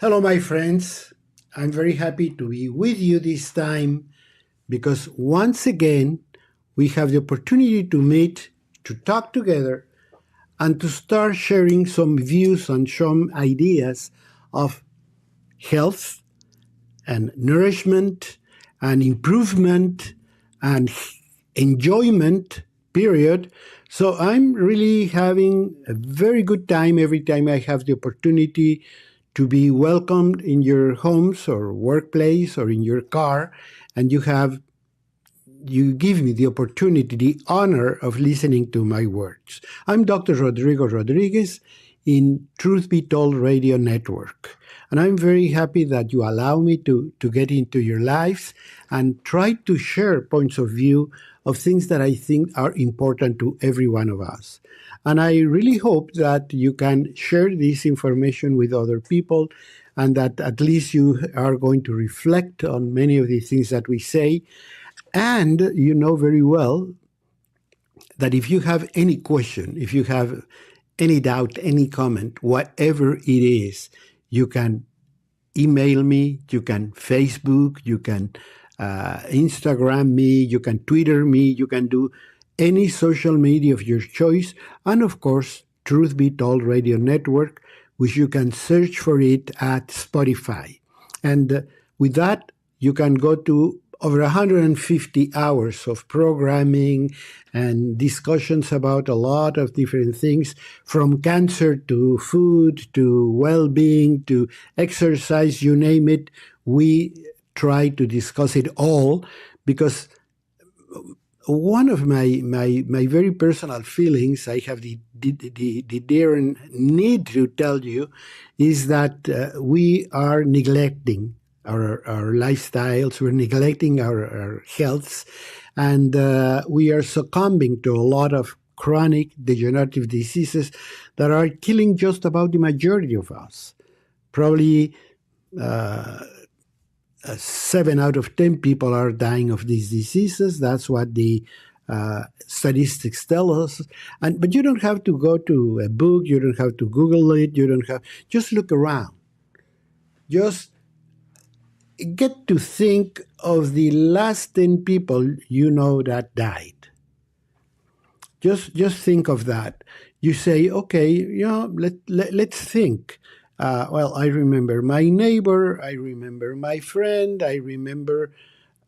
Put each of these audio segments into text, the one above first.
Hello, my friends. I'm very happy to be with you this time because once again we have the opportunity to meet, to talk together, and to start sharing some views and some ideas of health and nourishment and improvement and enjoyment, period. So I'm really having a very good time every time I have the opportunity to be welcomed in your homes or workplace or in your car, and you give me the opportunity, the honor of listening to my words. I'm Dr. Rodrigo Rodriguez in Truth Be Told Radio Network. And I'm very happy that you allow me to get into your lives and try to share points of view of things that I think are important to every one of us. And I really hope that you can share this information with other people and that at least you are going to reflect on many of the things that we say. And you know very well that if you have any question, if you have any doubt, any comment, whatever it is, you can email me, you can Facebook, you can Instagram me, you can Twitter me, you can do any social media of your choice, and of course, Truth Be Told Radio Network, which you can search for it at Spotify. And with that, you can go to over 150 hours of programming and discussions about a lot of different things, from cancer to food to well-being to exercise, you name it. We try to discuss it all because one of my very personal feelings, I have the daring need to tell you, is that we are neglecting our lifestyles, we're neglecting our healths, and we are succumbing to a lot of chronic degenerative diseases that are killing just about the majority of us. Probably 7 out of 10 people are dying of these diseases. That's what the statistics tell us. But you don't have to go to a book. You don't have to Google it. Just look around. Just get to think of the last 10 people you know that died. Just think of that. You say, okay, let's think. Well, I remember my neighbor, I remember my friend, I remember,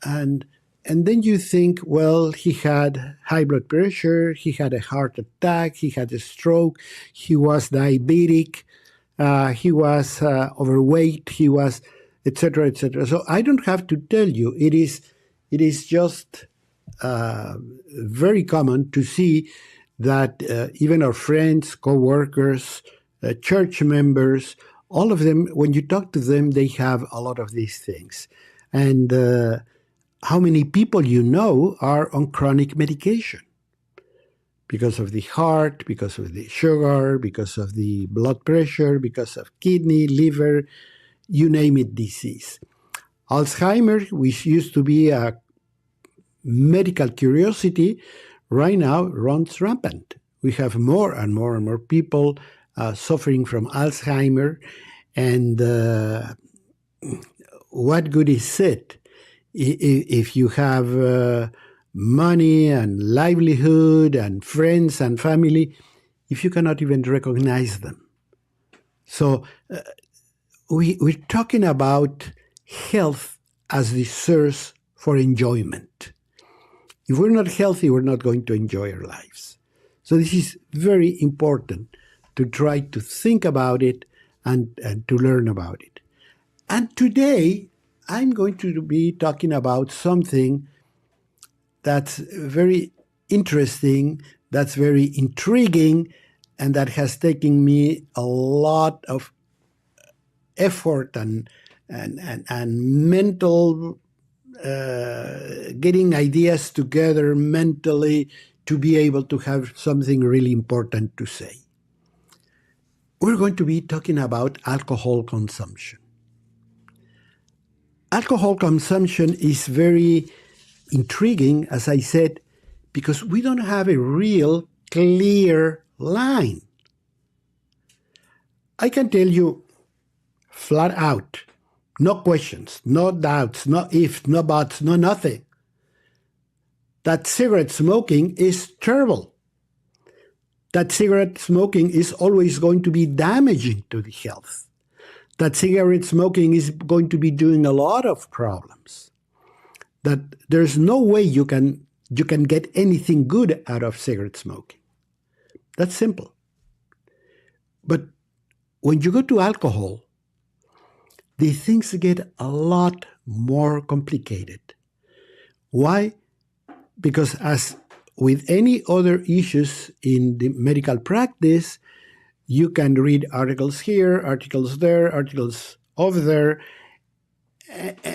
and then you think, well, he had high blood pressure, he had a heart attack, he had a stroke, he was diabetic, he was overweight, he was, etc., etc. So I don't have to tell you. It is just very common to see that even our friends, co-workers, church members, all of them, when you talk to them, they have a lot of these things. And how many people you know are on chronic medication because of the heart, because of the sugar, because of the blood pressure, because of kidney, liver, you name it, disease. Alzheimer's, which used to be a medical curiosity, right now runs rampant. We have more and more and more people suffering from Alzheimer, and what good is it if you have money and livelihood and friends and family if you cannot even recognize them? So we're talking about health as the source for enjoyment. If we're not healthy, we're not going to enjoy our lives. So this is very important to try to think about it and to learn about it. And today, I'm going to be talking about something that's very interesting, that's very intriguing, and that has taken me a lot of effort and mental getting ideas together mentally to be able to have something really important to say. We're going to be talking about alcohol consumption. Alcohol consumption is very intriguing, as I said, because we don't have a real clear line. I can tell you flat out, no questions, no doubts, no ifs, no buts, no nothing, that cigarette smoking is terrible. That cigarette smoking is always going to be damaging to the health. That cigarette smoking is going to be doing a lot of problems. That there's no way you can get anything good out of cigarette smoking. That's simple. But when you go to alcohol, the things get a lot more complicated. Why? Because as with any other issues in the medical practice, you can read articles here, articles there, articles over there,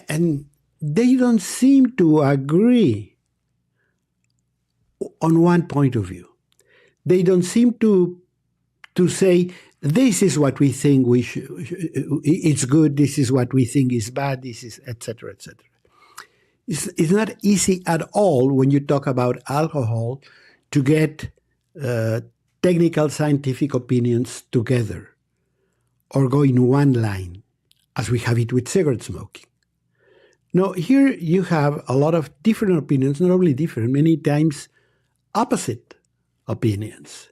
and they don't seem to agree on one point of view. They don't seem to say, this is what we think it's good, this is what we think is bad, this is, etc., etc. It's not easy at all when you talk about alcohol to get technical scientific opinions together or go in one line, as we have it with cigarette smoking. No, here you have a lot of different opinions, not only different, many times opposite opinions.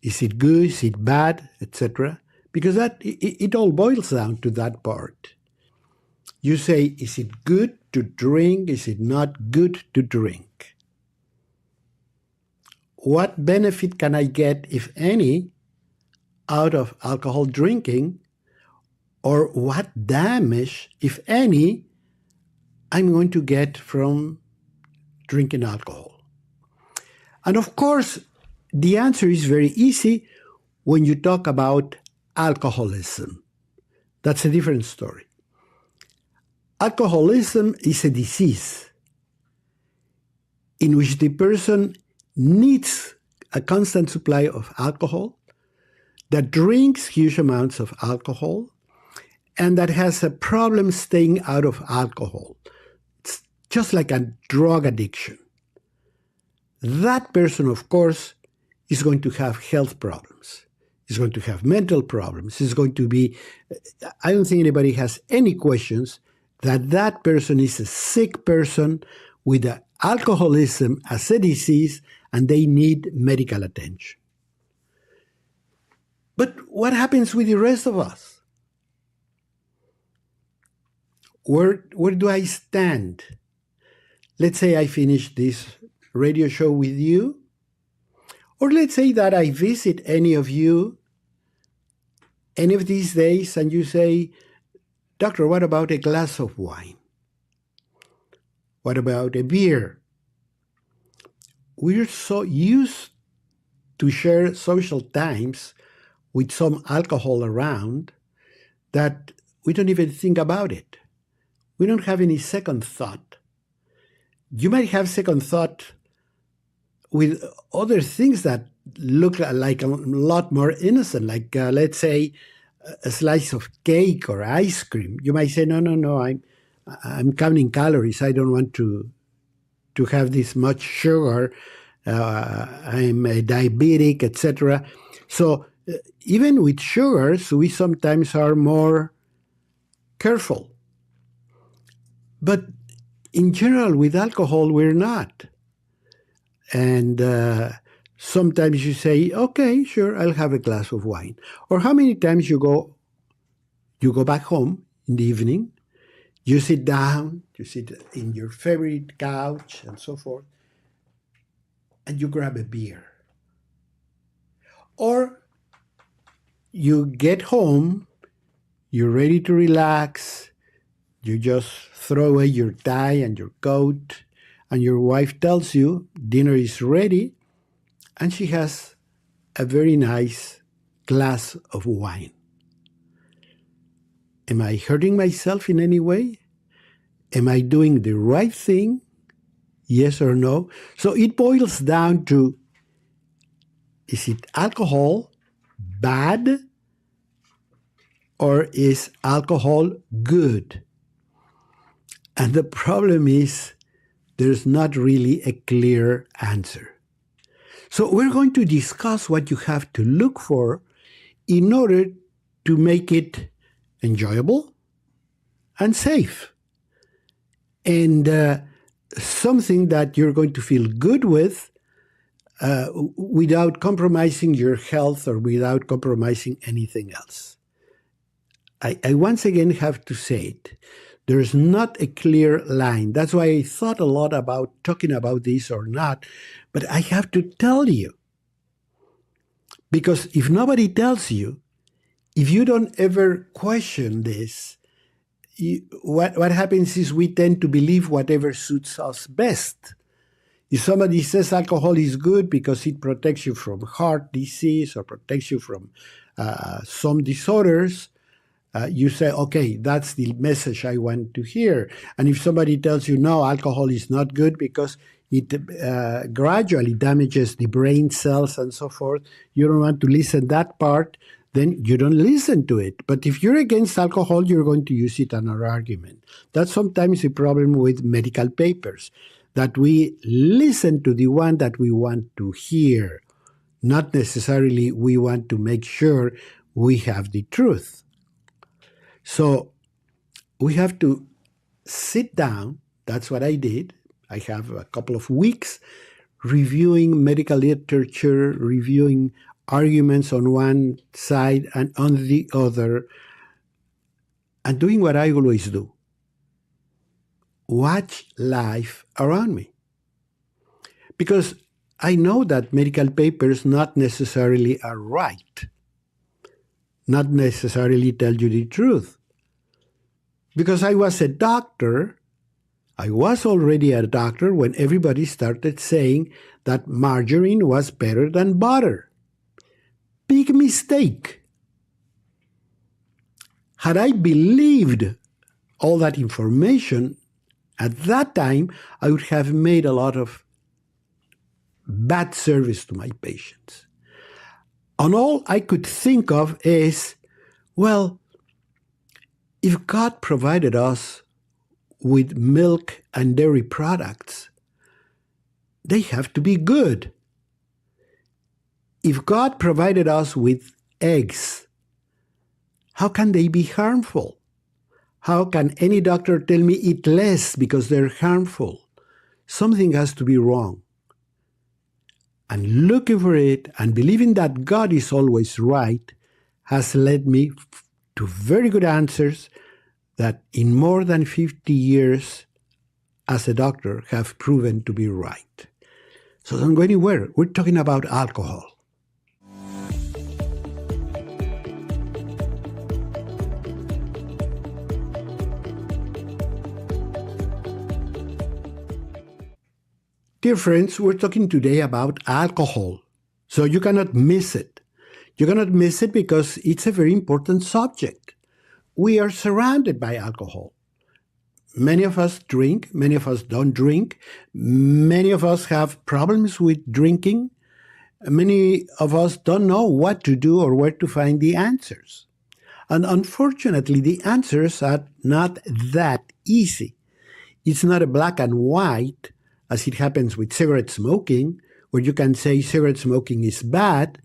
Is it good? Is it bad? Etc. Because it all boils down to that part. You say, is it good to drink? Is it not good to drink? What benefit can I get, if any, out of alcohol drinking? Or what damage, if any, I'm going to get from drinking alcohol? And of course, the answer is very easy when you talk about alcoholism. That's a different story. Alcoholism is a disease in which the person needs a constant supply of alcohol, that drinks huge amounts of alcohol, and that has a problem staying out of alcohol. It's just like a drug addiction. That person, of course, is going to have health problems. Is going to have mental problems. Is going to be, I don't think anybody has any questions that that person is a sick person with alcoholism as a disease, and they need medical attention. But what happens with the rest of us? Where do I stand? Let's say I finish this radio show with you, or let's say that I visit any of you any of these days and you say, Doctor, what about a glass of wine? What about a beer? We're so used to share social times with some alcohol around that we don't even think about it. We don't have any second thought. You might have second thought with other things that look like a lot more innocent, like let's say a slice of cake or ice cream. You might say, no, I'm counting calories. I don't want to have this much sugar. I'm a diabetic, etc. So even with sugars, we sometimes are more careful. But in general, with alcohol, we're not. And sometimes you say, okay, sure, I'll have a glass of wine. Or how many times you go back home in the evening, you sit down, you sit in your favorite couch and so forth, and you grab a beer. Or you get home, you're ready to relax, you just throw away your tie and your coat, and your wife tells you dinner is ready, and she has a very nice glass of wine. Am I hurting myself in any way? Am I doing the right thing? Yes or no? So it boils down to, is it alcohol bad or is alcohol good? And the problem is there's not really a clear answer. So we're going to discuss what you have to look for in order to make it enjoyable, and safe. And something that you're going to feel good with without compromising your health or without compromising anything else. I once again have to say it. There's not a clear line. That's why I thought a lot about talking about this or not. But I have to tell you. Because if nobody tells you, if you don't ever question this, what happens is we tend to believe whatever suits us best. If somebody says alcohol is good because it protects you from heart disease or protects you from some disorders, you say, okay, that's the message I want to hear. And if somebody tells you, no, alcohol is not good because it gradually damages the brain cells and so forth, you don't want to listen to that part, then you don't listen to it. But if you're against alcohol, you're going to use it in an argument. That's sometimes the problem with medical papers, that we listen to the one that we want to hear. Not necessarily we want to make sure we have the truth. So we have to sit down. That's what I did. I have a couple of weeks reviewing medical literature, reviewing arguments on one side and on the other, and doing what I always do. Watch life around me. Because I know that medical papers not necessarily are right, not necessarily tell you the truth. Because I was a doctor, I was already a doctor when everybody started saying that margarine was better than butter. Big mistake. Had I believed all that information at that time, I would have made a lot of bad service to my patients. And all I could think of is, well, if God provided us with milk and dairy products, they have to be good. If God provided us with eggs, how can they be harmful? How can any doctor tell me eat less because they're harmful? Something has to be wrong. And looking for it and believing that God is always right has led me to very good answers that in more than 50 years as a doctor have proven to be right. So don't go anywhere. We're talking about alcohol. Dear friends, we're talking today about alcohol. So you cannot miss it. You cannot miss it because it's a very important subject. We are surrounded by alcohol. Many of us drink, many of us don't drink. Many of us have problems with drinking. Many of us don't know what to do or where to find the answers. And unfortunately, the answers are not that easy. It's not a black and white, as it happens with cigarette smoking, where you can say cigarette smoking is bad,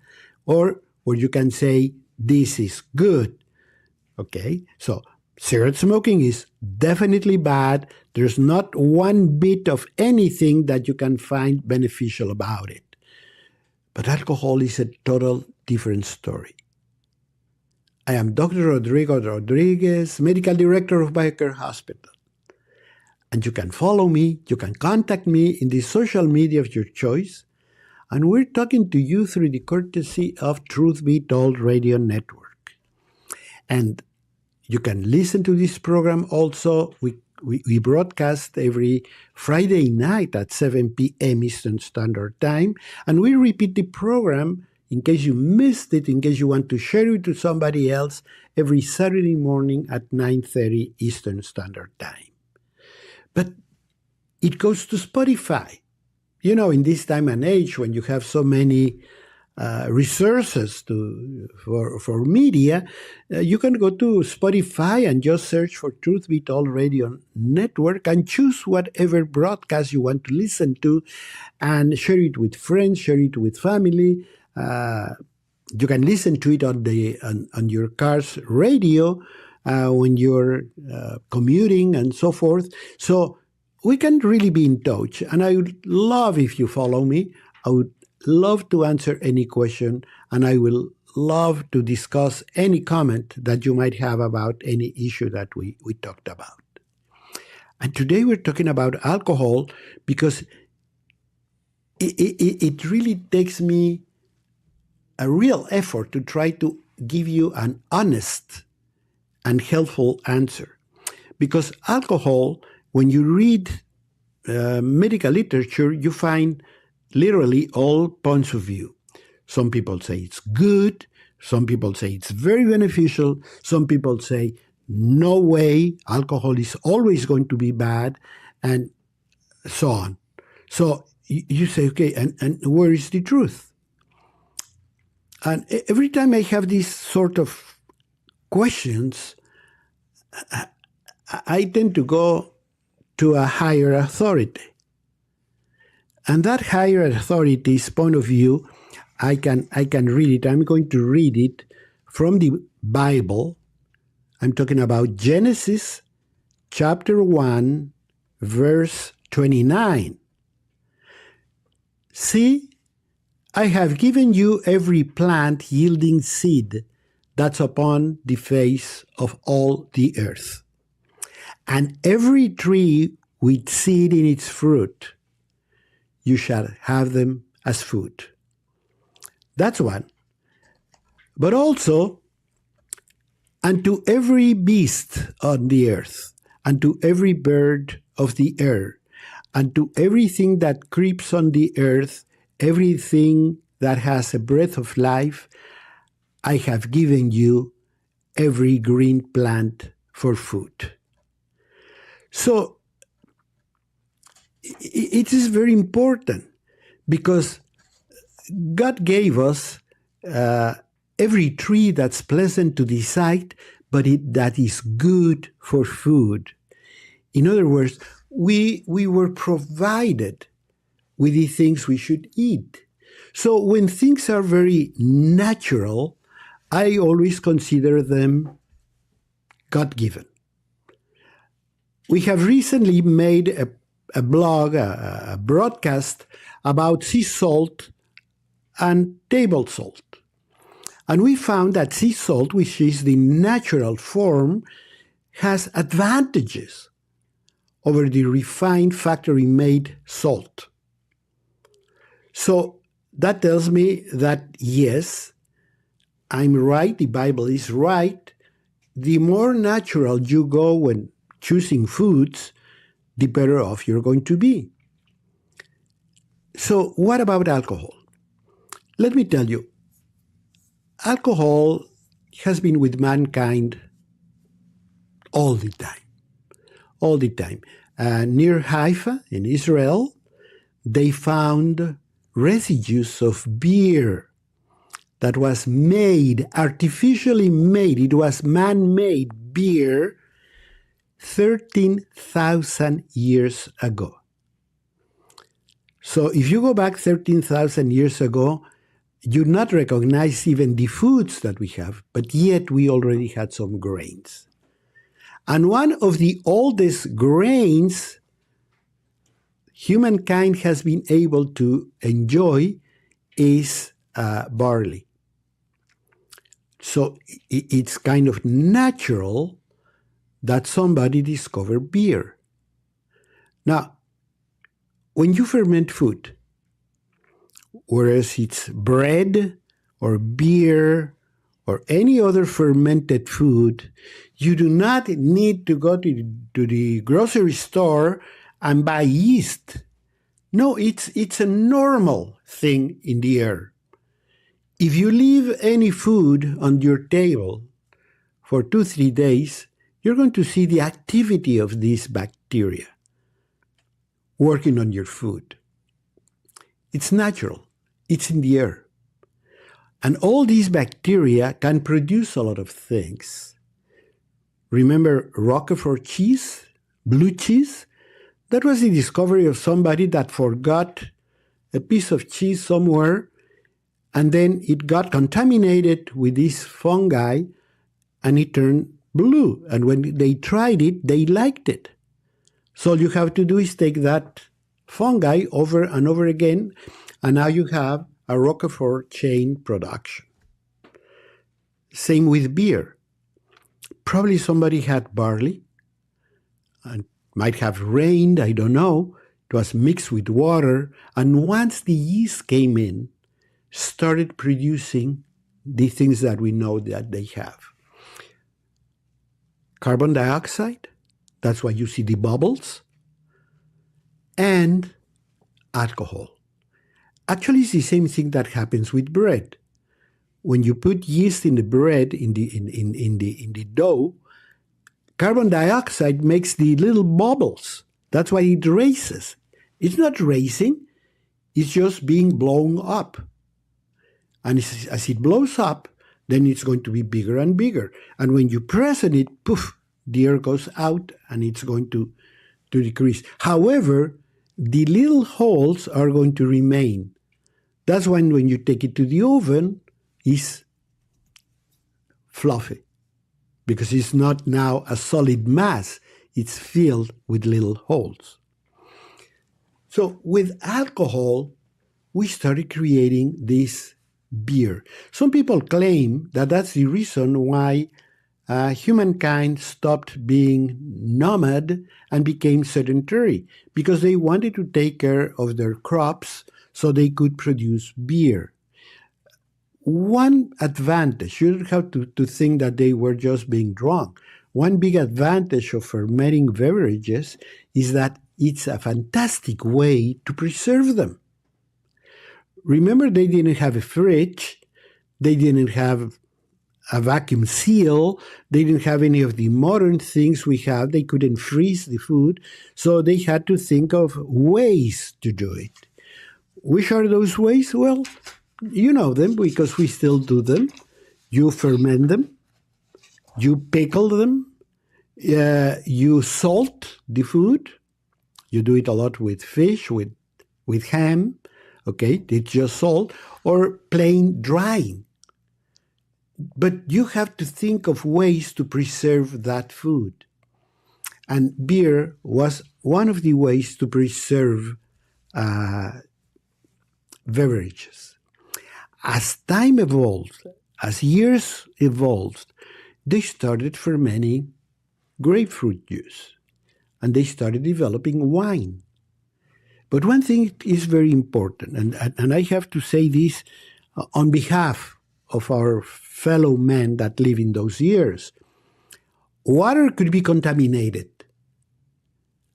or where you can say this is good. Okay, so cigarette smoking is definitely bad. There's not one bit of anything that you can find beneficial about it. But alcohol is a total different story. I am Dr. Rodrigo Rodriguez, Medical Director of BioCare Hospital. And you can follow me, you can contact me in the social media of your choice. And we're talking to you through the courtesy of Truth Be Told Radio Network. And you can listen to this program also. We broadcast every Friday night at 7 p.m. Eastern Standard Time. And we repeat the program in case you missed it, in case you want to share it to somebody else, every Saturday morning at 9:30 Eastern Standard Time. But it goes to Spotify. You know, in this time and age when you have so many resources for media, you can go to Spotify and just search for Truth Be Told Radio Network and choose whatever broadcast you want to listen to and share it with friends, share it with family. You can listen to it on your car's radio when you're commuting and so forth. So we can really be in touch. And I would love if you follow me. I would love to answer any question, and I will love to discuss any comment that you might have about any issue that we talked about. And today we're talking about alcohol because it really takes me a real effort to try to give you an honest and helpful answer. Because alcohol, when you read medical literature, you find literally all points of view. Some people say it's good. Some people say it's very beneficial. Some people say, no way, alcohol is always going to be bad, and so on. So you say, okay, and where is the truth? And every time I have these sort of questions, I tend to go to a higher authority. And that higher authority's point of view, I can read it. I'm going to read it from the Bible. I'm talking about Genesis chapter 1, verse 29. See, I have given you every plant yielding seed that's upon the face of all the earth, and every tree with seed in its fruit. You shall have them as food. That's one. But also, and to every beast on the earth, and to every bird of the air, and to everything that creeps on the earth, everything that has a breath of life, I have given you every green plant for food. So it is very important because God gave us every tree that's pleasant to the sight, but that is good for food. In other words, we were provided with the things we should eat. So when things are very natural, I always consider them God-given. We have recently made a blog, a broadcast about sea salt and table salt. And we found that sea salt, which is the natural form, has advantages over the refined factory-made salt. So that tells me that, yes, I'm right, the Bible is right. The more natural you go when choosing foods, the better off you're going to be. So what about alcohol? Let me tell you, alcohol has been with mankind all the time. All the time. Near Haifa in Israel, they found residues of beer that was made, artificially made. It was man-made beer 13,000 years ago. So if you go back 13,000 years ago, you'd not recognize even the foods that we have, but yet we already had some grains. And one of the oldest grains humankind has been able to enjoy is barley. So it's kind of natural that somebody discovered beer. Now, when you ferment food, whereas it's bread or beer or any other fermented food, you do not need to go to the grocery store and buy yeast. No, it's a normal thing in the air. If you leave any food on your table for 2-3 days, you're going to see the activity of these bacteria working on your food. It's natural. It's in the air. And all these bacteria can produce a lot of things. Remember Roquefort cheese, blue cheese? That was the discovery of somebody that forgot a piece of cheese somewhere, and then it got contaminated with this fungi, and it turned blue. And when they tried it, they liked it. So all you have to do is take that fungi over and over again, and now you have a Roquefort chain production. Same with beer. Probably somebody had barley, and might have rained, I don't know. It was mixed with water, and once the yeast came in, started producing the things that we know that they have. Carbon dioxide, that's why you see the bubbles, and alcohol. Actually, it's the same thing that happens with bread. When you put yeast in the bread, in the dough, carbon dioxide makes the little bubbles. That's why it races. It's not racing, it's just being blown up. And as it blows up, then it's going to be bigger and bigger. And when you press on it, poof, the air goes out and it's going to decrease. However, the little holes are going to remain. That's when you take it to the oven, it's fluffy. Because it's not now a solid mass, it's filled with little holes. So with alcohol, we started creating this beer. Some people claim that that's the reason why humankind stopped being nomad and became sedentary, because they wanted to take care of their crops so they could produce beer. One advantage, you don't have to think that they were just being drunk. One big advantage of fermenting beverages is that it's a fantastic way to preserve them. Remember, they didn't have a fridge, they didn't have a vacuum seal, they didn't have any of the modern things we have, they couldn't freeze the food, so they had to think of ways to do it. Which are those ways? Well, you know them because we still do them. You ferment them, you pickle them, you salt the food. You do it a lot with fish, with ham, okay? It's just salt, or plain drying. But you have to think of ways to preserve that food. And beer was one of the ways to preserve beverages. As time evolved, as years evolved, they started fermenting grapefruit juice, and they started developing wine. But one thing is very important, and I have to say this on behalf of our fellow men that live in those years. Water could be contaminated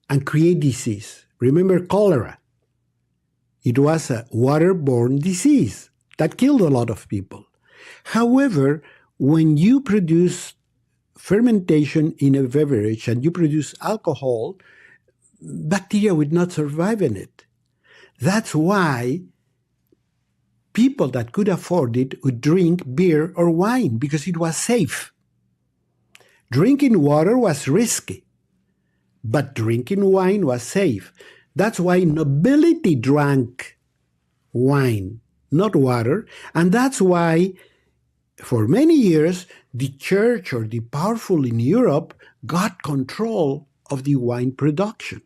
and create disease. Remember cholera? It was a waterborne disease that killed a lot of people. However, when you produce fermentation in a beverage and you produce alcohol, bacteria would not survive in it. That's why people that could afford it would drink beer or wine because it was safe. Drinking water was risky, but drinking wine was safe. That's why nobility drank wine, not water, and that's why for many years the church or the powerful in Europe got control of the wine production.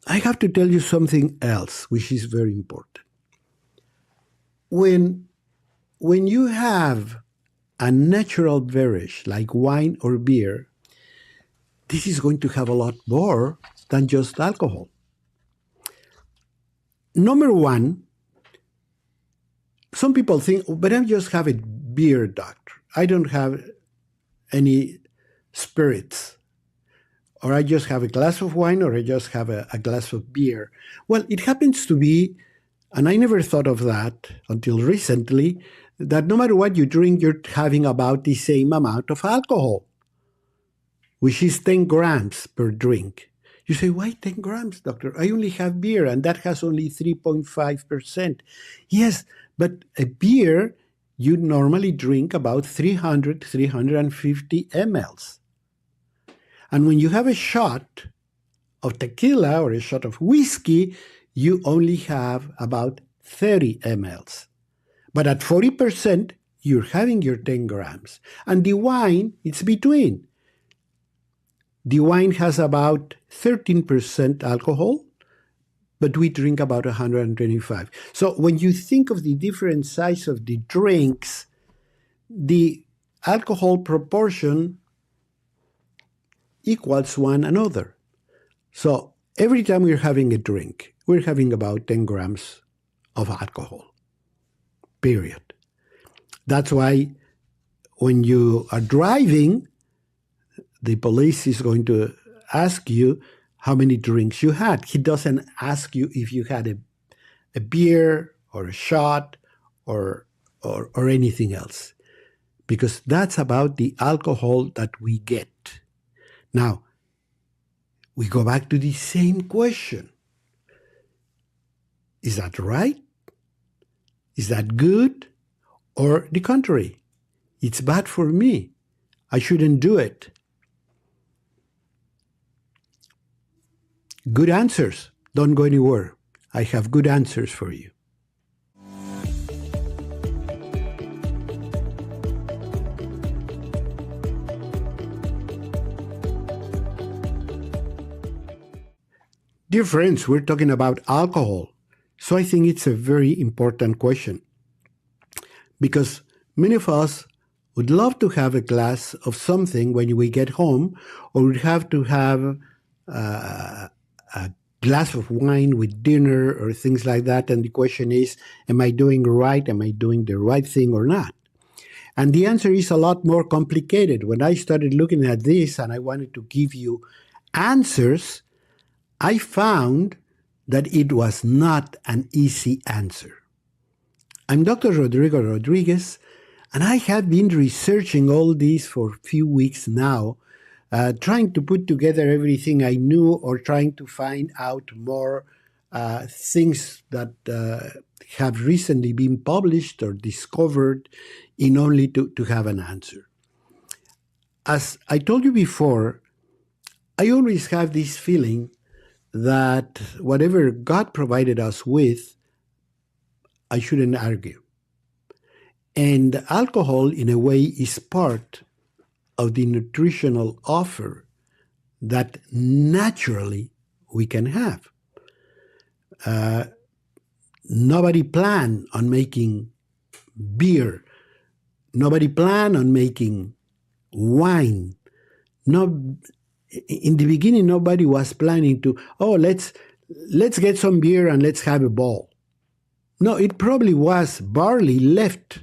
I have to tell you something else, which is very important. When you have a natural beverage like wine or beer, this is going to have a lot more than just alcohol. Number one, some people think, but I just have a beer, doctor. I don't have any spirits. Or I just have a glass of wine, or I just have a glass of beer. Well, it happens to be, and I never thought of that until recently, that no matter what you drink, you're having about the same amount of alcohol, which is 10 grams per drink. You say, why 10 grams, doctor? I only have beer, and that has only 3.5%. Yes, but a beer, you normally drink about 300, 350 mLs. And when you have a shot of tequila or a shot of whiskey, you only have about 30 mLs. But at 40%, you're having your 10 grams. And the wine, it's between. The wine has about 13% alcohol, but we drink about 125. So when you think of the different size of the drinks, the alcohol proportion equals one another. So every time we're having a drink, we're having about 10 grams of alcohol, period. That's why when you are driving, the police is going to ask you how many drinks you had. He doesn't ask you if you had a beer or a shot or anything else, because that's about the alcohol that we get. Now, we go back to the same question. Is that right? Is that good? Or the contrary? It's bad for me. I shouldn't do it. Good answers. Don't go anywhere. I have good answers for you. Dear friends, we're talking about alcohol. So I think it's a very important question, because many of us would love to have a glass of something when we get home, or would have to have a glass of wine with dinner or things like that. And the question is, am I doing right? Am I doing the right thing or not? And the answer is a lot more complicated. When I started looking at this and I wanted to give you answers, I found that it was not an easy answer. I'm Dr. Rodrigo Rodriguez, and I have been researching all this for a few weeks now, trying to put together everything I knew, or trying to find out more things that have recently been published or discovered in only to have an answer. As I told you before, I always have this feeling that whatever God provided us with, I shouldn't argue. And alcohol, in a way, is part of the nutritional offer that naturally we can have. Nobody planned on making beer. Nobody planned on making wine. No, in the beginning, nobody was planning to, let's get some beer and let's have a ball. No, it probably was barley left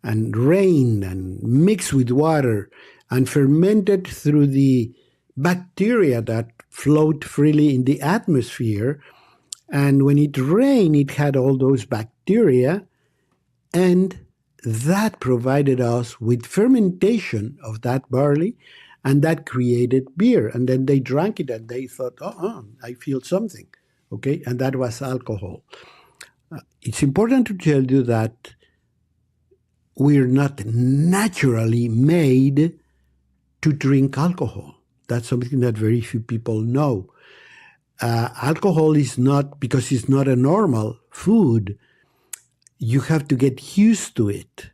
and rained and mixed with water and fermented through the bacteria that float freely in the atmosphere. And when it rained, it had all those bacteria, and that provided us with fermentation of that barley, and that created beer. And then they drank it and they thought, I feel something, okay? And that was alcohol. It's important to tell you that we're not naturally made to drink alcohol. That's something that very few people know. Alcohol is not, because it's not a normal food, you have to get used to it.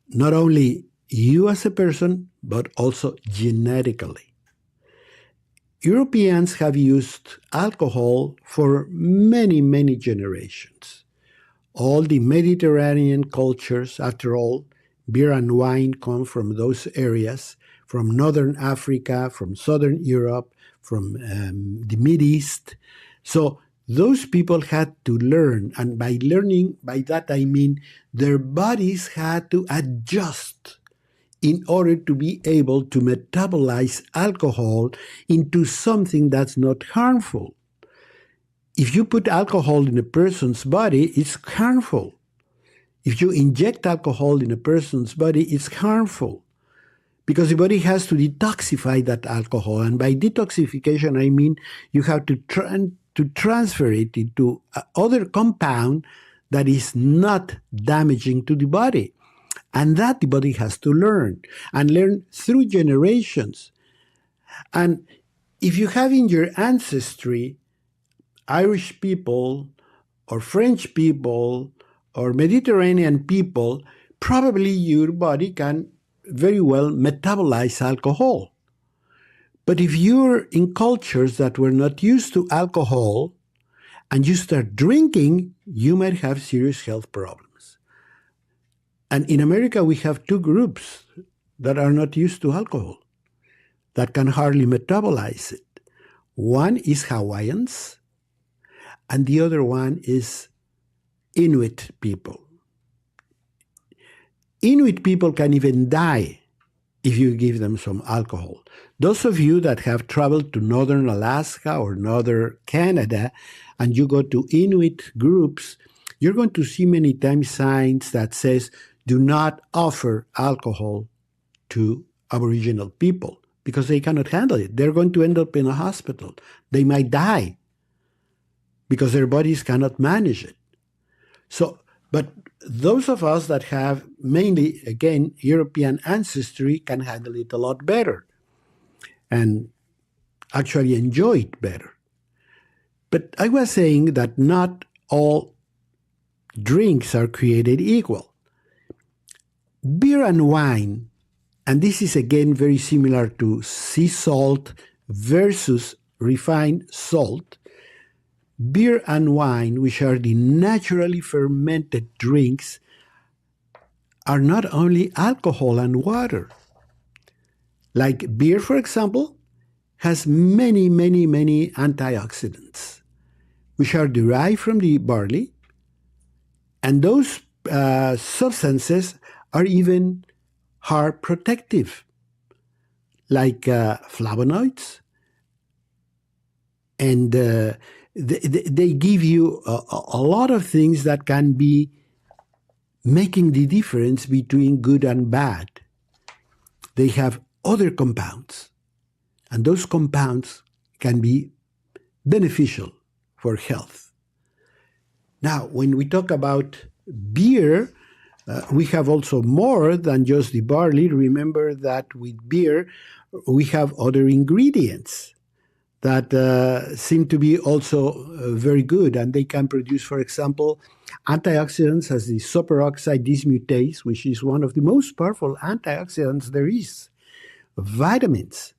Not only you as a person, but also genetically. Europeans have used alcohol for many, many generations. All the Mediterranean cultures, after all, beer and wine come from those areas, from Northern Africa, from Southern Europe, from the Mideast. So those people had to learn, and by learning, by that I mean their bodies had to adjust in order to be able to metabolize alcohol into something that's not harmful. If you put alcohol in a person's body, it's harmful. If you inject alcohol in a person's body, it's harmful, because the body has to detoxify that alcohol. And by detoxification, I mean you have to transfer it into other compound that is not damaging to the body. And that the body has to learn, and learn through generations. And if you have in your ancestry Irish people or French people or Mediterranean people, probably your body can very well metabolize alcohol. But if you're in cultures that were not used to alcohol and you start drinking, you might have serious health problems. And in America, we have two groups that are not used to alcohol, that can hardly metabolize it. One is Hawaiians, and the other one is Inuit people. Inuit people can even die if you give them some alcohol. Those of you that have traveled to northern Alaska or northern Canada and you go to Inuit groups, you're going to see many times signs that says, do not offer alcohol to Aboriginal people because they cannot handle it. They're going to end up in a hospital. They might die because their bodies cannot manage it. So, but those of us that have mainly, again, European ancestry can handle it a lot better and actually enjoy it better. But I was saying that not all drinks are created equal. Beer and wine, and this is again very similar to sea salt versus refined salt. Beer and wine, which are the naturally fermented drinks, are not only alcohol and water. Like beer, for example, has many, many, many antioxidants, which are derived from the barley. And those substances are even heart protective, like flavonoids. And they give you a lot of things that can be making the difference between good and bad. They have other compounds, and those compounds can be beneficial for health. Now, when we talk about beer, we have also more than just the barley. Remember that with beer, we have other ingredients that seem to be also very good, and they can produce, for example, antioxidants as the superoxide dismutase, which is one of the most powerful antioxidants there is, vitamins,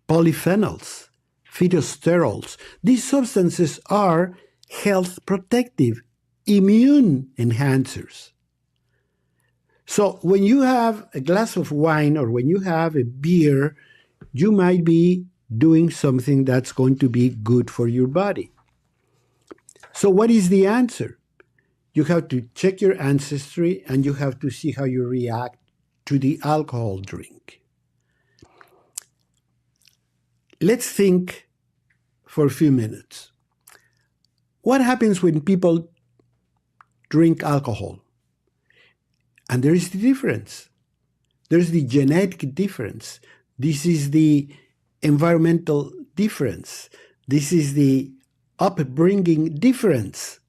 polyphenols, phytosterols. These substances are health protective, immune enhancers. So when you have a glass of wine or when you have a beer, you might be doing something that's going to be good for your body. So what is the answer? You have to check your ancestry and you have to see how you react to the alcohol drink. Let's think for a few minutes. What happens when people drink alcohol? And there is the difference. There's the genetic difference. This is the environmental difference. This is the upbringing difference.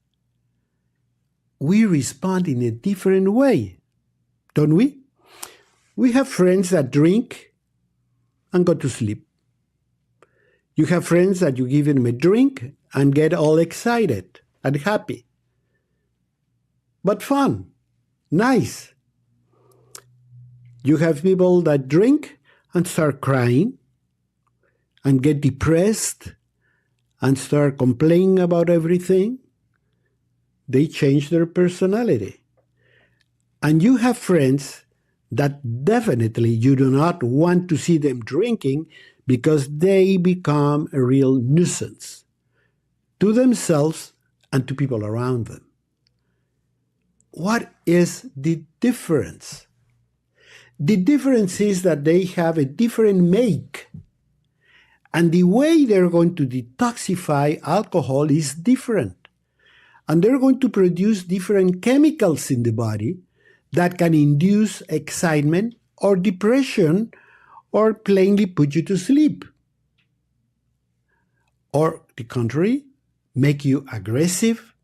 We respond in a different way, don't we? We have friends that drink and go to sleep. You have friends that you give them a drink and get all excited and happy. But fun, nice. You have people that drink and start crying and get depressed and start complaining about everything. They change their personality. And you have friends that definitely you do not want to see them drinking because they become a real nuisance to themselves and to people around them. What is the difference? The difference is that they have a different make. And the way they're going to detoxify alcohol is different. And they're going to produce different chemicals in the body that can induce excitement or depression or plainly put you to sleep. Or the contrary, make you aggressive,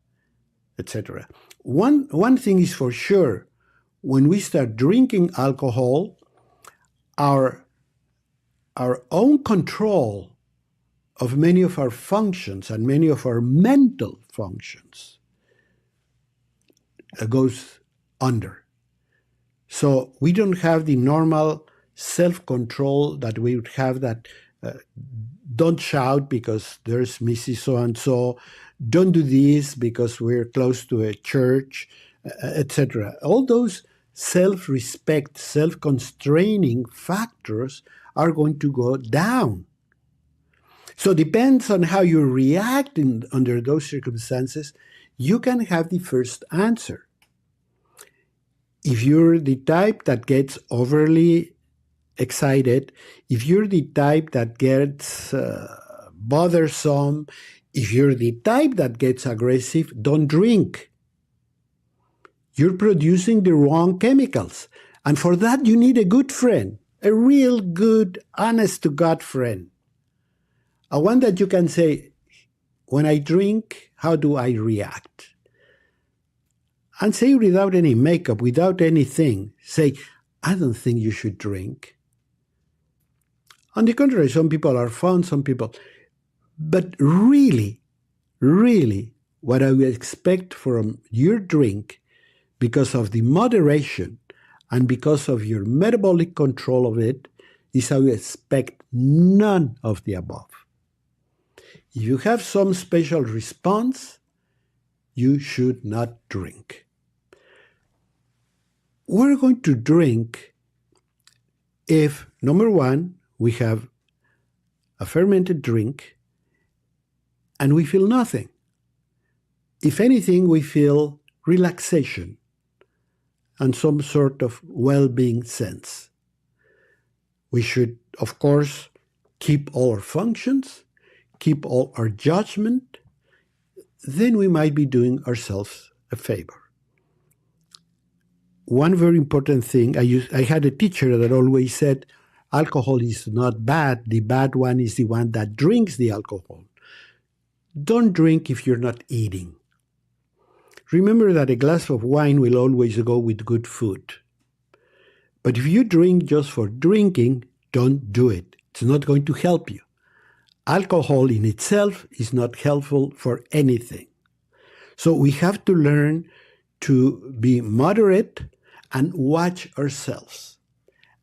etc. One thing is for sure, when we start drinking alcohol, our own control of many of our functions and many of our mental functions goes under. So we don't have the normal self-control that we would have, that don't shout because there's Mrs. So-and-so, don't do this because we're close to a church, etc. All those self-respect, self-constraining factors are going to go down. So depends on how you react under those circumstances, you can have the first answer. If you're the type that gets overly excited, if you're the type that gets bothersome, if you're the type that gets aggressive, don't drink. You're producing the wrong chemicals. And for that, you need a good friend, a real good, honest-to-God friend. A one that you can say, when I drink, how do I react? And say without any makeup, without anything, say, I don't think you should drink. On the contrary, some people are fun, some people. But really, really, what I would expect from your drink, because of the moderation and because of your metabolic control of it, is I would expect none of the above. If you have some special response, you should not drink. We're going to drink if, number one, we have a fermented drink and we feel nothing. If anything, we feel relaxation and some sort of well-being sense. We should, of course, keep all our functions, keep all our judgment. Then we might be doing ourselves a favor. One very important thing, I had a teacher that always said, alcohol is not bad. The bad one is the one that drinks the alcohol. Don't drink if you're not eating. Remember that a glass of wine will always go with good food. But if you drink just for drinking, don't do it. It's not going to help you. Alcohol in itself is not helpful for anything. So we have to learn to be moderate and watch ourselves.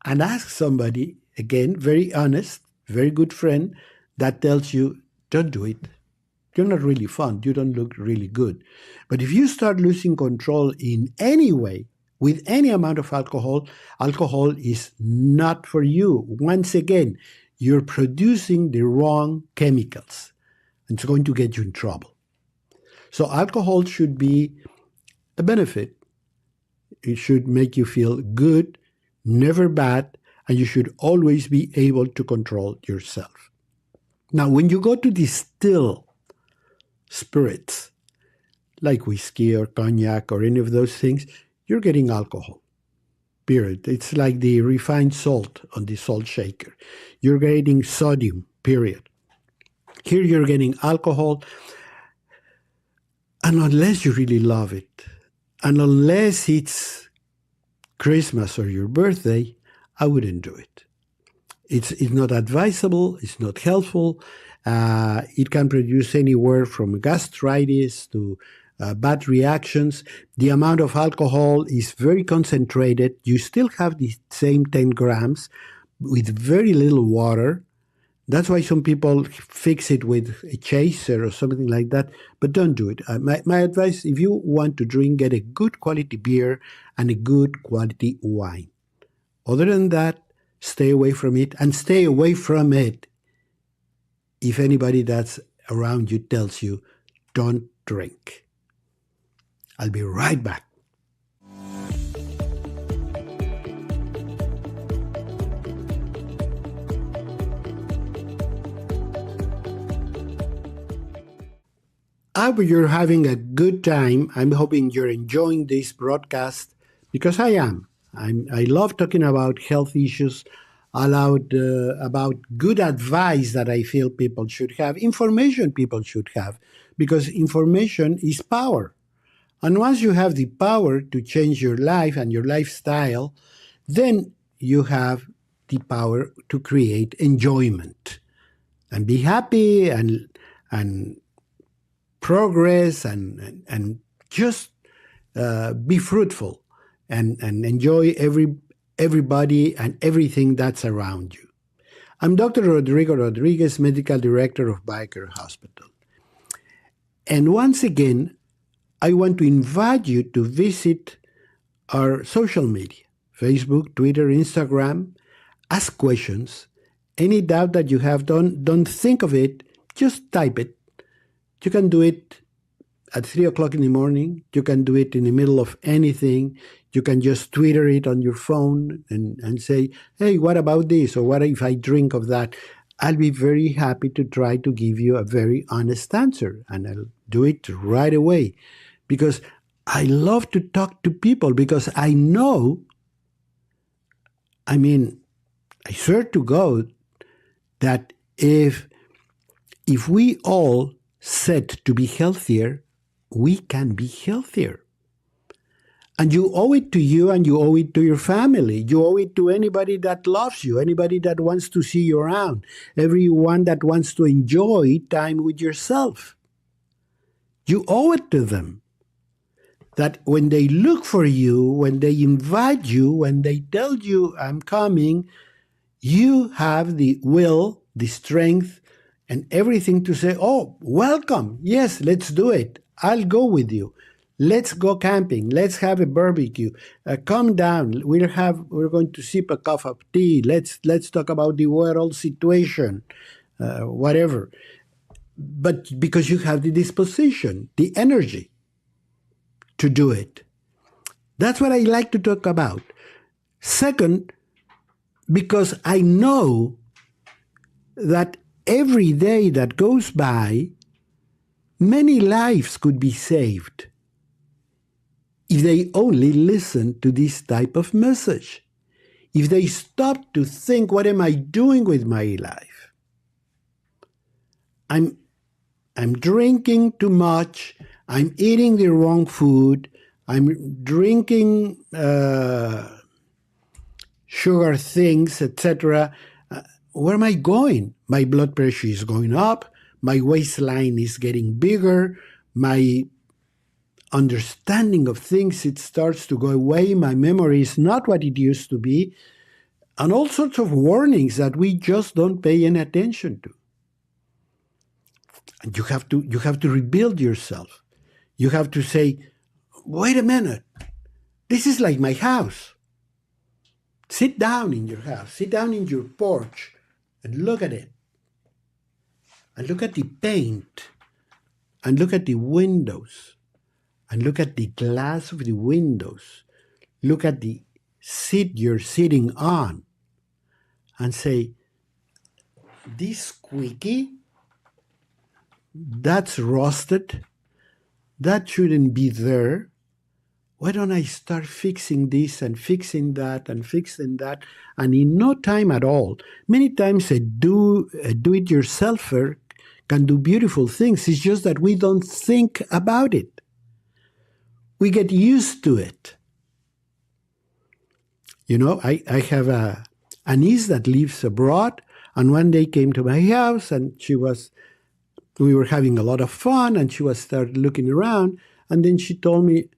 And ask somebody, again, very honest, very good friend, that tells you, don't do it. You're not really fun. You don't look really good. But if you start losing control in any way, with any amount of alcohol, alcohol is not for you. Once again, you're producing the wrong chemicals. And it's going to get you in trouble. So alcohol should be a benefit. It should make you feel good, never bad, and you should always be able to control yourself. Now, when you go to distill spirits, like whiskey or cognac or any of those things, you're getting alcohol, period. It's like the refined salt on the salt shaker. You're getting sodium, period. Here you're getting alcohol, and unless you really love it, and unless it's Christmas or your birthday, I wouldn't do it. It's not advisable, it's not helpful. It can produce anywhere from gastritis to bad reactions. The amount of alcohol is very concentrated. You still have the same 10 grams with very little water. That's why some people fix it with a chaser or something like that, but don't do it. My advice, if you want to drink, get a good quality beer and a good quality wine. Other than that, stay away from it, and stay away from it if anybody that's around you tells you, don't drink. I'll be right back. I hope you're having a good time. I'm hoping you're enjoying this broadcast, because I am. I love talking about health issues, about good advice that I feel people should have, information people should have, because information is power. And once you have the power to change your life and your lifestyle, then you have the power to create enjoyment and be happy and progress and just be fruitful. and enjoy everybody and everything that's around you. I'm Dr. Rodrigo Rodriguez, Medical Director of BioCare Hospital. And once again, I want to invite you to visit our social media, Facebook, Twitter, Instagram. Ask questions. Any doubt that you have, don't think of it, just type it. You can do it at 3 o'clock in the morning. You can do it in the middle of anything. You can just Twitter it on your phone and say, hey, what about this? Or what if I drink of that? I'll be very happy to try to give you a very honest answer. And I'll do it right away. Because I love to talk to people, because I know, I swear to God that if we all set to be healthier, we can be healthier. And you owe it to you, and you owe it to your family. You owe it to anybody that loves you, anybody that wants to see you around, everyone that wants to enjoy time with yourself. You owe it to them. That when they look for you, when they invite you, when they tell you, I'm coming, you have the will, the strength, and everything to say, oh, welcome. Yes, let's do it. I'll go with you. Let's go camping. Let's have a barbecue. Come down. We're going to sip a cup of tea. Let's talk about the world situation, whatever. But because you have the disposition, the energy to do it. That's what I like to talk about. Second, because I know that every day that goes by, many lives could be saved if they only listen to this type of message. If they stop to think, what am I doing with my life? I'm drinking too much. I'm eating the wrong food. I'm drinking sugar things, etc. Where am I going? My blood pressure is going up. My waistline is getting bigger. My understanding of things, it starts to go away. My memory is not what it used to be. And all sorts of warnings that we just don't pay any attention to. And you have to rebuild yourself. You have to say, wait a minute, this is like my house. Sit down in your house, sit down in your porch and look at it. And look at the paint, and look at the windows, and look at the glass of the windows. Look at the seat you're sitting on and say, this squeaky, that's rusted, that shouldn't be there. Why don't I start fixing this and fixing that and fixing that? And in no time at all, many times a do-it-yourselfer can do beautiful things. It's just that we don't think about it. We get used to it. You know, I have a niece that lives abroad, and one day came to my house, and we were having a lot of fun, and she started looking around, and then she told me,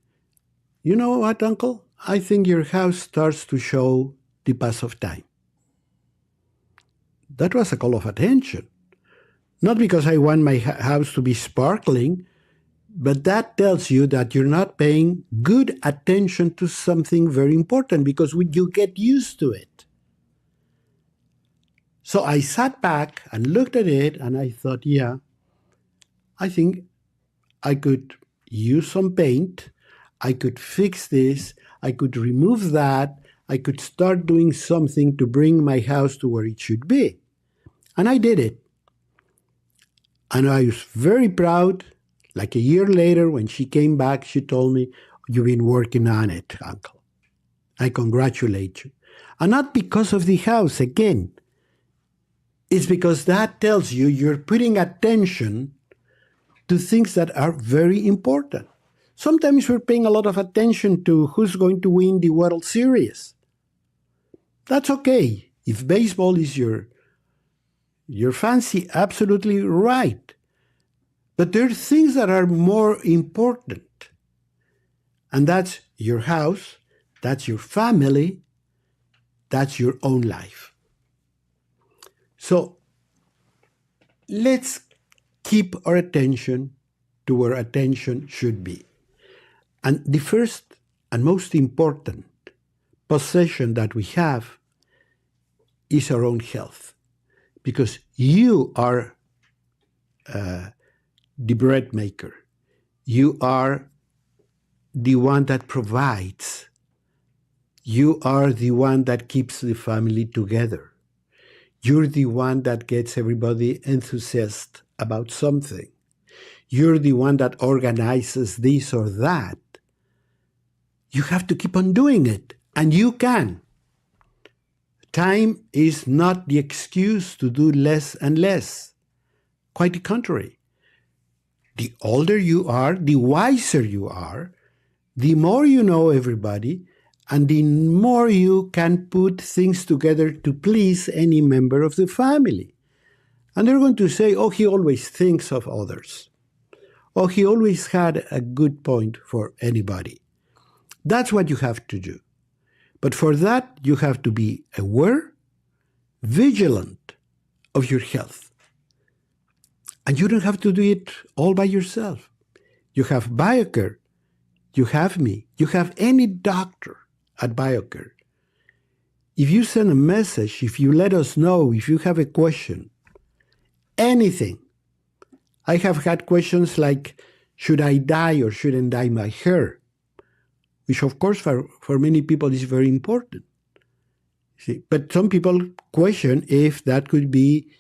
you know what, Uncle? I think your house starts to show the pass of time. That was a call of attention. Not because I want my house to be sparkling, but that tells you that you're not paying good attention to something very important, because you get used to it. So I sat back and looked at it, and I thought, yeah, I think I could use some paint. I could fix this. I could remove that. I could start doing something to bring my house to where it should be. And I did it. And I was very proud. Like a year later, when she came back, she told me, you've been working on it, Uncle. I congratulate you. And not because of the house, again. It's because that tells you you're putting attention to things that are very important. Sometimes we're paying a lot of attention to who's going to win the World Series. That's okay. If baseball is your fancy, absolutely right. But there are things that are more important. And that's your house, that's your family, that's your own life. So let's keep our attention to where attention should be. And the first and most important possession that we have is our own health, because you are the bread maker. You are the one that provides. You are the one that keeps the family together. You're the one that gets everybody enthusiastic about something. You're the one that organizes this or that. You have to keep on doing it, and you can. Time is not the excuse to do less and less. Quite the contrary. The older you are, the wiser you are, the more you know everybody, and the more you can put things together to please any member of the family. And they're going to say, oh, he always thinks of others. Oh, he always had a good point for anybody. That's what you have to do. But for that, you have to be aware, vigilant of your health. And you don't have to do it all by yourself. You have BioCare. You have me. You have any doctor at BioCare. If you send a message, if you let us know, if you have a question, anything. I have had questions like, should I dye or shouldn't dye my hair? Which, of course, for many people is very important. See? But some people question if that could be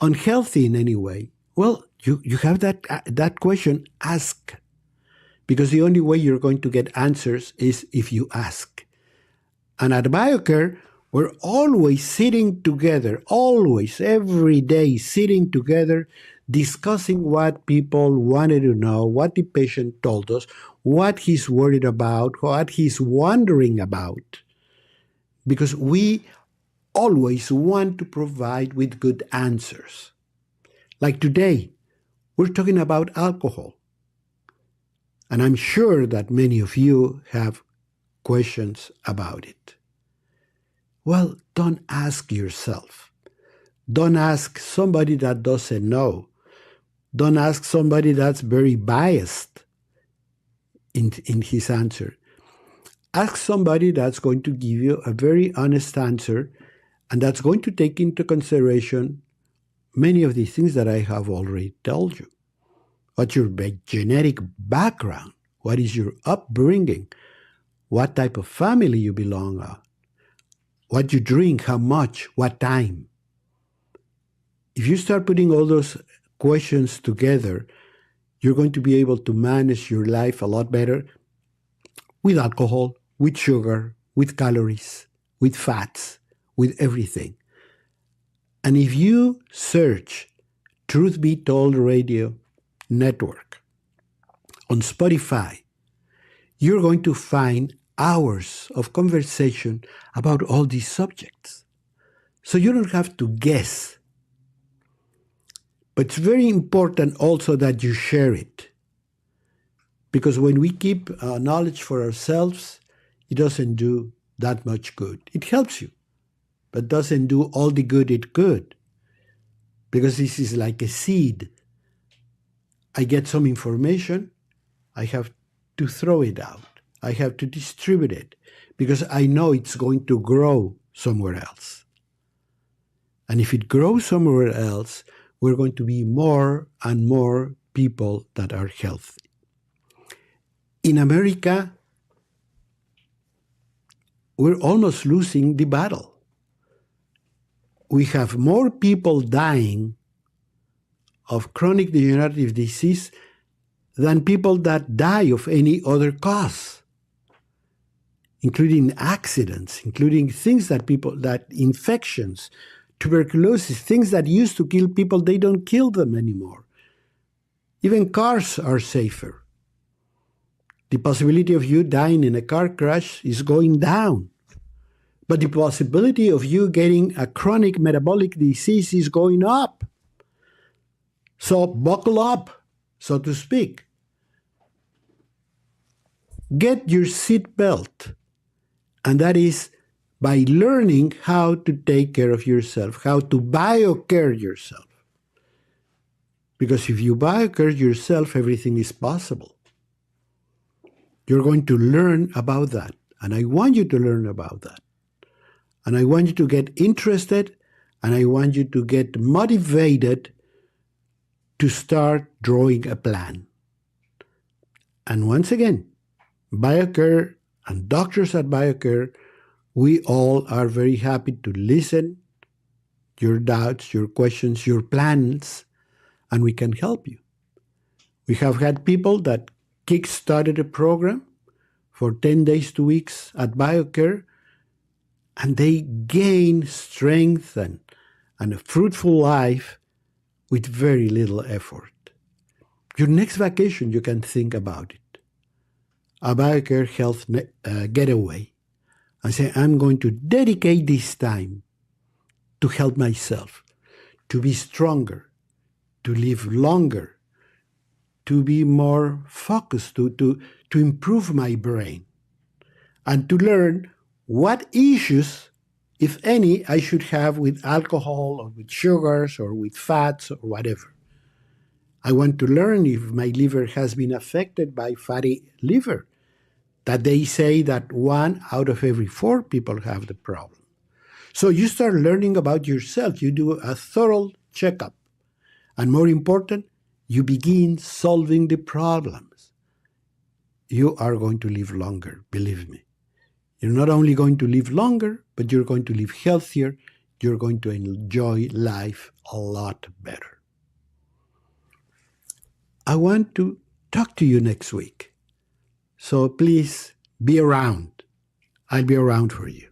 unhealthy in any way. Well, you have that question, ask. Because the only way you're going to get answers is if you ask. And at BioCare, we're always sitting together, always, every day, sitting together, discussing what people wanted to know, what the patient told us, what he's worried about, what he's wondering about. Because we always want to provide with good answers. Like today, we're talking about alcohol. And I'm sure that many of you have questions about it. Well, don't ask yourself. Don't ask somebody that doesn't know. Don't ask somebody that's very biased in his answer. Ask somebody that's going to give you a very honest answer, and that's going to take into consideration many of the things that I have already told you. What's your genetic background? What is your upbringing? What type of family you belong to? What you drink, how much, what time? If you start putting all those questions together, you're going to be able to manage your life a lot better with alcohol, with sugar, with calories, with fats, with everything. And if you search Truth Be Told Radio Network on Spotify, you're going to find hours of conversation about all these subjects. So you don't have to guess. But it's very important also that you share it. Because when we keep knowledge for ourselves, it doesn't do that much good. It helps you, but doesn't do all the good it could. Because this is like a seed. I get some information, I have to throw it out. I have to distribute it because I know it's going to grow somewhere else. And if it grows somewhere else, we're going to be more and more people that are healthy. In America, we're almost losing the battle. We have more people dying of chronic degenerative disease than people that die of any other cause, including accidents, including things that infections, tuberculosis, things that used to kill people, they don't kill them anymore. Even cars are safer. The possibility of you dying in a car crash is going down. But the possibility of you getting a chronic metabolic disease is going up. So buckle up, so to speak. Get your seat belt And that is by learning how to take care of yourself, how to BioCare yourself. Because if you BioCare yourself, everything is possible. You're going to learn about that. And I want you to learn about that. And I want you to get interested, and I want you to get motivated to start drawing a plan. And once again, BioCare and doctors at BioCare, we all are very happy to listen your doubts, your questions, your plans, and we can help you. We have had people that kick-started a program for 10 days, 2 weeks at BioCare, and they gain strength and a fruitful life with very little effort. Your next vacation, you can think about it. A BioCare health getaway. And say, I'm going to dedicate this time to help myself, to be stronger, to live longer, to be more focused, to improve my brain, and to learn what issues, if any, I should have with alcohol or with sugars or with fats or whatever. I want to learn if my liver has been affected by fatty liver, that they say that 1 out of every 4 people have the problem. So you start learning about yourself. You do a thorough checkup. And more important, you begin solving the problems. You are going to live longer, believe me. You're not only going to live longer, but you're going to live healthier. You're going to enjoy life a lot better. I want to talk to you next week. So please be around. I'll be around for you.